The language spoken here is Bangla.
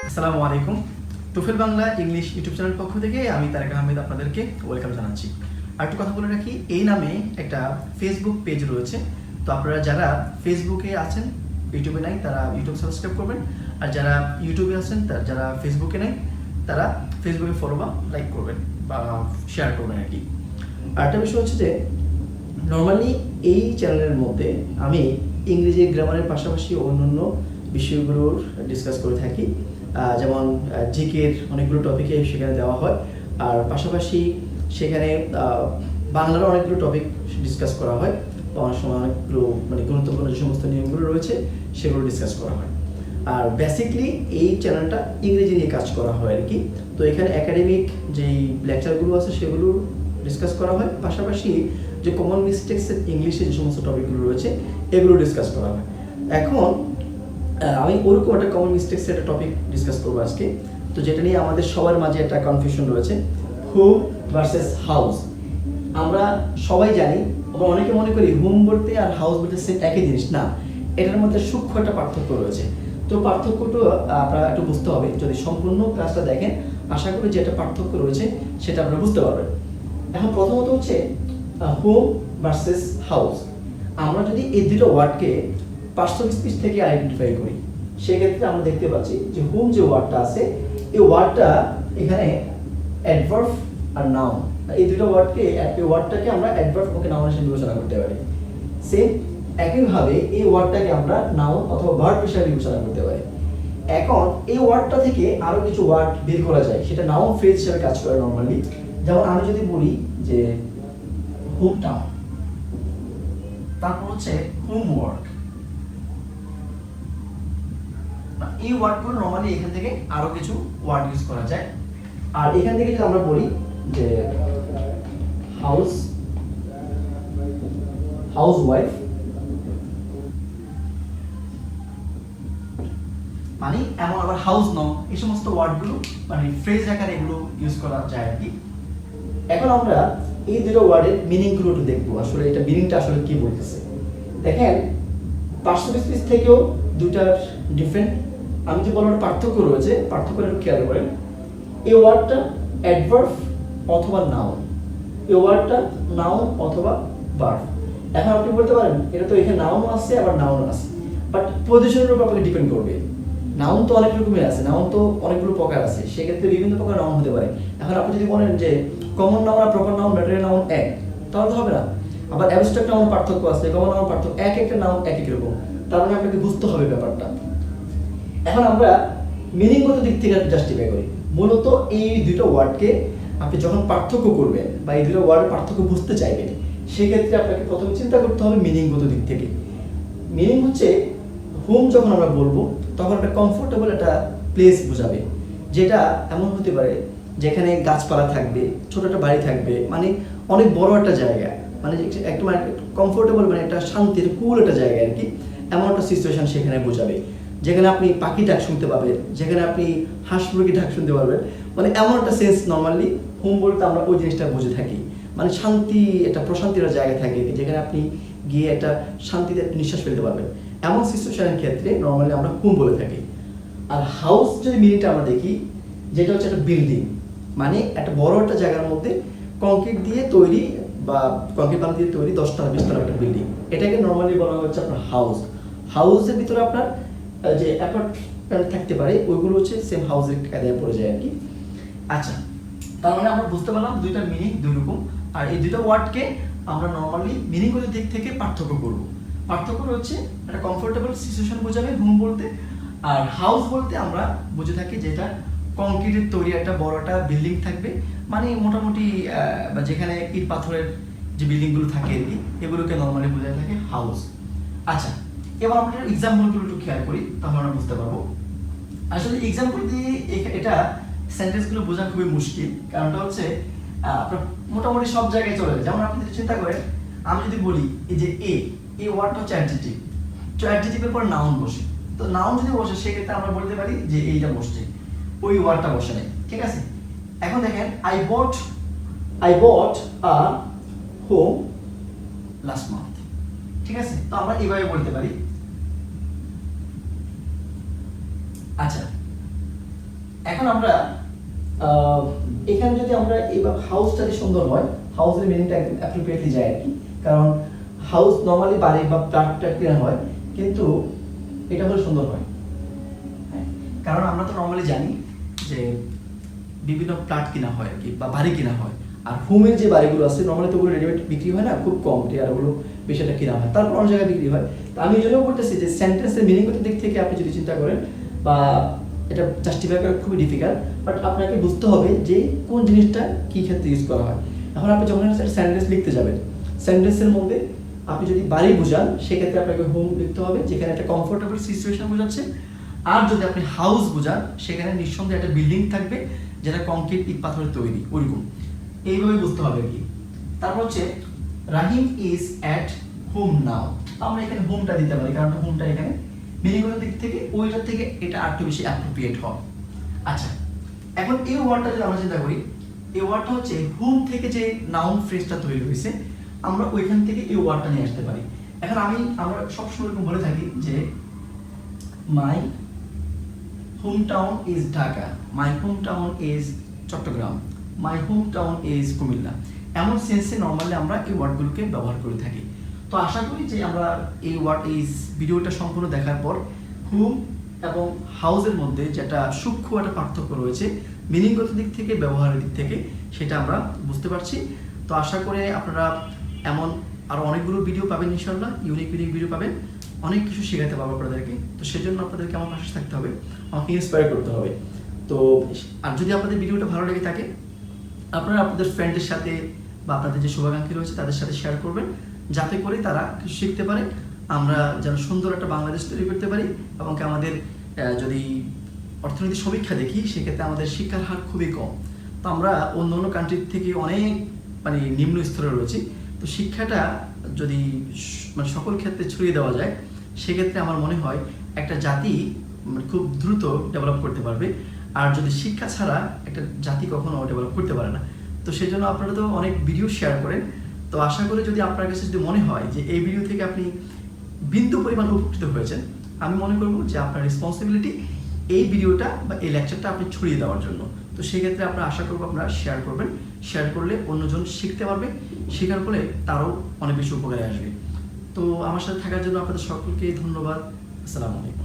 আসসালামু আলাইকুম। TOEFL Bangla English YouTube channel পক্ষ থেকে আমি তারেক আহমেদ আপনাদেরকে ওয়েলকাম জানাচ্ছি। আর একটু কথা বলে রাখি, এই নামে একটা ফেসবুক পেজ রয়েছে। তো আপনারা যারা ফেসবুকে আছেন, ইউটিউবে নাই, তারা ইউটিউব সাবস্ক্রাইব করবেন। আর যারা ইউটিউবে আছেন, যারা ফেসবুকে নেই, তারা ফেসবুকে ফলো বা লাইক করবেন বা শেয়ার করবেন আর কি। আর একটা বিষয় হচ্ছে যে নর্মালি এই চ্যানেলের মধ্যে আমি ইংরেজি গ্রামারের পাশাপাশি অন্যান্য বিষয়গুলোর ডিসকাস করে থাকি। যেমন জিকের অনেকগুলো টপিকে সেখানে দেওয়া হয়, আর পাশাপাশি সেখানে বাংলার অনেকগুলো টপিক ডিসকাস করা হয়। অনেক সময় অনেকগুলো গুরুত্বপূর্ণ যে সমস্ত নিয়মগুলো রয়েছে সেগুলো ডিসকাস করা হয়। আর বেসিকলি এই চ্যানেলটা ইংরেজি নিয়ে কাজ করা হয় আর কি। তো এখানে একাডেমিক যেই লেকচারগুলো আছে সেগুলো ডিসকাস করা হয়, পাশাপাশি যে কমন মিস্টেকস ইংলিশে যে সমস্ত টপিকগুলো রয়েছে এগুলো ডিসকাস করা হয়। এখন আমি ওরকম একটা কমন মিস্টেকস একটা টপিক ডিসকাস করবো আজকে। তো যেটা নিয়ে আমাদের সবার মাঝে একটা কনফিউশন রয়েছে, হোম ভার্সেস হাউস। আমরা সবাই জানি, আমরা অনেকে মনে করি হোম বলতে আর হাউস বলতে সেম একই জিনিস না, এটার মধ্যে সূক্ষ্ম একটা পার্থক্য রয়েছে। তো পার্থক্যটা আপনারা একটু বুঝতে হবে, যদি সম্পূর্ণ ক্লাসটা দেখেন আশা করি যে একটা পার্থক্য রয়েছে সেটা আপনারা বুঝতে পারবেন। এখন প্রথমত হচ্ছে হোম ভার্সেস হাউস। আমরা যদি এই দুটো ওয়ার্ডকে পার্সন স্পিচ থেকে আইডেন্টিফাই করি, সেক্ষেত্রে আমরা দেখতে পাচ্ছি যে হোম যে ওয়ার্ডটা আছে এই ওয়ার্ডটা এখানে অ্যাডভার্ব আর নাউন, এই দুটো ওয়ার্ডটাকে আমরা অ্যাডভার্ব ওকে নাউন হিসেবে বিবেচনা করতে পারি। সেম একইভাবে এই ওয়ার্ডটাকে আমরা নাউন অথবা ভার্ব হিসেবে বিবেচনা করতে পারি। এখন এই ওয়ার্ডটা থেকে আরো কিছু ওয়ার্ড বের করা যায়, সেটা নাউন ফ্রেজ হিসেবে কাজ করে নরমালি। যেমন আমি যদি বলি যে হোম টাউন, তারপর হচ্ছে হোমওয়ার্ক, এই ওয়ার্ডগুলো নরমালি এখান থেকে আরো কিছু ওয়ার্ড ইউজ করা যায়। আর এখান থেকে যদি আমরা বলি যে হাউসওয়াইফ, মানে এমন আবার হাউস নাও, এই সমস্ত ওয়ার্ডগুলো ফ্রেজ আকারে এগুলো ইউজ করা যায় আর কি। এখন আমরা এই দুটো ওয়ার্ডের মিনিংগুলো একটু দেখবো, আসলে এটা মিনিংটা আসলে কি বলতেছে। দেখেন পার্সন স্পিচ থেকেও দুটার ডিফারেন্ট, আমি যে বলার পার্থক্য রয়েছে, পার্থক্যটা একটু খেয়াল করেন। এই ওয়ার্ডটা অ্যাডভার্ব অথবা নাউন, এই ওয়ার্ডটা নাউন অথবা ভার্ব। এখন আপনি বলতে পারেন এটা তো এখানে নাউনও আছে আবার নাউনও আছে, বাট পজিশনের উপর আপনাকে ডিপেন্ড করবে। নাউন তো অনেক রকমের আছে, নাউন তো অনেকগুলো প্রকার আছে, সেক্ষেত্রে বিভিন্ন প্রকার নাউন হতে পারে। এখন আপনি যদি বলেন যে কমন নাউন আর প্রপার নাউন, ম্যাটেরিয়াল নাউন এক, তাহলে তো হবে না। আবার অ্যাবস্ট্রাক্ট নাউন পার্থক্য আছে, কমন নাউন পার্থক্য, এক একটা নাউন এক এক রকম, তার মানে আপনাকে বুঝতে হবে ব্যাপারটা। এখন আমরা মিনিংগত দিক থেকে জাস্টিফাই করি। মূলত এই দুটো ওয়ার্ডকে আপনি যখন পার্থক্য করবেন বা এই দুটো ওয়ার্ডের পার্থক্য বুঝতে চাইবেন, সেক্ষেত্রে আপনাকে প্রথমে চিন্তা করতে হবে মিনিংগত দিক থেকে। মিনিং হচ্ছে হোম যখন আমরা বলবো তখন একটা কমফোর্টেবল একটা প্লেস বোঝাবে, যেটা এমন হতে পারে যেখানে গাছপালা থাকবে, ছোট একটা বাড়ি থাকবে, মানে অনেক বড় একটা জায়গা, মানে একটু কমফোর্টেবল, মানে একটা শান্তির কুল একটা জায়গা আর কি। এমন একটা সিচুয়েশন সেখানে বোঝাবে, যেখানে আপনি পাখি ডাক শুনতে পাবেন, যেখানে আপনি হাঁস মুরগি ডাক শুনতে পারবেন, মানে এমন একটা সেন্স নর্মালি হোম বলতে আমরা ওই জিনিসটা বুঝে থাকি। মানে শান্তি, একটা প্রশান্তির জায়গা থাকে যেখানে আপনি গিয়ে একটা শান্তিতে নিঃশ্বাস ফেলতে পারবেন, এমন সিচুয়েশনের ক্ষেত্রে নর্মালি আমরা হোম বলে থাকি। আর হাউস যদি মিনিংটা আমরা দেখি, যেটা হচ্ছে একটা বিল্ডিং, মানে একটা বড় একটা জায়গার মধ্যে কংক্রিট দিয়ে তৈরি বা কংক্রিট বালু দিয়ে তৈরি 10তলা 20তলা একটা বিল্ডিং, এটাকে নর্মালি বলা হচ্ছে আপনার হাউস। হাউসের ভিতরে আপনার যে অ্যাপার্টমেন্ট থাকতে পারে, ওইগুলো হচ্ছে সেম হাউসের কায়দায় পড়ে যায় আর কি। আচ্ছা, তার মানে আমরা বুঝতে পারলাম দুইটা মিনিং দুই রকম। আর এই দুটো ওয়ার্ডকে আমরা নর্মালি মিনিংগত দিক থেকে পার্থক্য করব। পার্থক্য হচ্ছে একটা কমফোর্টেবল সিচুয়েশন বোঝাবে হোম বলতে, আর হাউস বলতে আমরা বুঝে থাকি যেটা কংক্রিটের তৈরি একটা বড় একটা বিল্ডিং থাকবে, মানে মোটামুটি যেখানে ইট পাথরের যে বিল্ডিংগুলো থাকে আর কি, এগুলোকে নর্মালি বোঝায় থাকে হাউস। আচ্ছা, এবার আমরা এক্সাম্পলগুলো একটু খেয়াল করি, তাহলে আমরা বুঝতে পারবো। আসলে এক্সাম্পল দিয়ে এটা সেন্টেন্সগুলো বোঝা খুবই মুশকিল, কারণটা হচ্ছে আপনার মোটামুটি সব জায়গায় চলে যায়। যেমন আপনি যদি চিন্তা করেন, আমি যদি বলি এই যে এই ওয়ার্ডটা হচ্ছে অ্যাডজেক্টিভ, তো অ্যাডজেক্টিভের পর নাউন বসে, তো নাউন যদি বসে সেক্ষেত্রে আমরা বলতে পারি যে এইটা বসছে, ওই ওয়ার্ডটা বসে নেই, ঠিক আছে। এখন দেখেন I bought a home last month, ঠিক আছে। তো আমরা এইভাবে বলতে পারি। আচ্ছা, এখন আমরা এখানে যদি আমরা এইভাবে হাউসটা যদি সুন্দর হয়, হাউসের মিনিংটা একদম অ্যাপ্রোপ্রিয়েটলি যায় আর কি। কারণ হাউস নর্মালি বাড়ি বা ফ্ল্যাটটা কেনা হয়, কিন্তু এটা হলে সুন্দর হয়। হ্যাঁ, কারণ আমরা তো নর্মালি জানি যে বিভিন্ন ফ্ল্যাট কিনা হয় আর কি, বা বাড়ি কিনা হয়। আর হোমের যে বাড়িগুলো আছে নর্মালি তো ওগুলো রেডিমেড বিক্রি হয় না, খুব কম, আর ওগুলো বেশিটা কিনা হয়, তারপর অন্য জায়গায় বিক্রি হয়। তো আমি এই জন্য বলতেছি যে সেন্টেন্সের মিনিংগত দিক থেকে আপনি যদি চিন্তা করেন, বা এটা জাস্টিফাই করা খুবই ডিফিকাল্ট, বাট আপনাকে বুঝতে হবে যে কোন জিনিসটা কী ক্ষেত্রে ইউজ করা হয়। এখন আপনি যখন একটা সেন্টেন্স লিখতে যাবেন, সেন্টেন্সের মধ্যে আপনি যদি বাড়ি বোঝান, সেক্ষেত্রে আপনাকে হোম লিখতে হবে, যেখানে একটা কমফোর্টেবল সিচুয়েশন বোঝাচ্ছে। আর যদি আপনি হাউস বোঝান, সেখানে নিঃসন্দেহে একটা বিল্ডিং থাকবে যেটা কংক্রিট ইট পাথরের তৈরি, ওইরকম এইভাবে বুঝতে হবে আর কি। তারপর হচ্ছে রাহিম ইজ অ্যাট হোম নাও। আমরা এখানে হোমটা দিতে পারি, কারণ হোমটা এখানে মিনিংগত দিক থেকে ওইটার থেকে এটা আরেকটু বেশি অ্যাপ্রোপ্রিয়েট হয়। আচ্ছা, এখন এই ওয়ার্ডটা যদি আমরা চিন্তা করি, এই ওয়ার্ডটা হচ্ছে হোম থেকে যে নাউন ফ্রেজটা তৈরি হয়েছে, আমরা ওইখান থেকে এই ওয়ার্ডটা নিয়ে আসতে পারি। এখন আমরা সবসময় এরকম বলে থাকি যে my home town is Dhaka, my home town is Chattogram, my home town is Comilla. এমন সেন্সে নর্মালি আমরা এই ওয়ার্ডগুলোকে ব্যবহার করে থাকি। তো আশা করি যে আমরা এই ভিডিওটা সম্পূর্ণ দেখার পর হোম এবং হাউসের মধ্যে যেটা সূক্ষ্ম একটা পার্থক্য রয়েছে মিনিংগত দিক থেকে, ব্যবহারের দিক থেকে, সেটা আমরা বুঝতে পারছি। তো আশা করে আপনারা এমন আরও অনেকগুলো ভিডিও পাবেন ইনশাআল্লাহ, ইউনিক ভিডিও পাবেন, অনেক কিছু শেখাতে পারবো আপনাদেরকে। তো সেজন্য আপনাদেরকে আমার পাশে থাকতে হবে, আমাকে ইন্সপায়ার করতে হবে। তো আর যদি আপনাদের ভিডিওটা ভালো লেগে থাকে, আপনারা আপনাদের ফ্রেন্ডদের সাথে বা আপনাদের যে শুভাকাঙ্ক্ষী রয়েছে তাদের সাথে শেয়ার করবেন, যাতে করে তারা কিছু শিখতে পারে, আমরা যেন সুন্দর একটা বাংলাদেশ তৈরি করতে পারি। এবং আমাদের যদি অর্থনৈতিক সমীক্ষা দেখি, সেক্ষেত্রে আমাদের শিক্ষার হার খুবই কম। তো আমরা অন্য অন্য কান্ট্রির থেকে অনেক নিম্ন স্তরে রয়েছি। তো শিক্ষাটা যদি সকল ক্ষেত্রে ছড়িয়ে দেওয়া যায়, সেক্ষেত্রে আমার মনে হয় একটা জাতি খুব দ্রুত ডেভেলপ করতে পারবে। আর যদি শিক্ষা ছাড়া একটা জাতি কখনো ডেভেলপ করতে পারে না। তো সেই জন্য আপনারা তো অনেক ভিডিও শেয়ার করেন। তো আশা করি যদি আপনার কাছে যদি মনে হয় যে এই ভিডিও থেকে আপনি বিন্দু পরিমাণ উপকৃত হয়েছেন, আমি মনে করব যে আপনার রেসপন্সিবিলিটি এই ভিডিওটা বা এই লেকচারটা আপনি ছড়িয়ে দেওয়ার জন্য। তো সেক্ষেত্রে আপনারা আশা করবো আপনারা শেয়ার করবেন, শেয়ার করলে অন্যজন শিখতে পারবে, শেখার ফলে তারও অনেক বেশি উপকারে আসবে। তো আমার সাথে থাকার জন্য আপনাদের সকলকে ধন্যবাদ। আসসালামু আলাইকুম।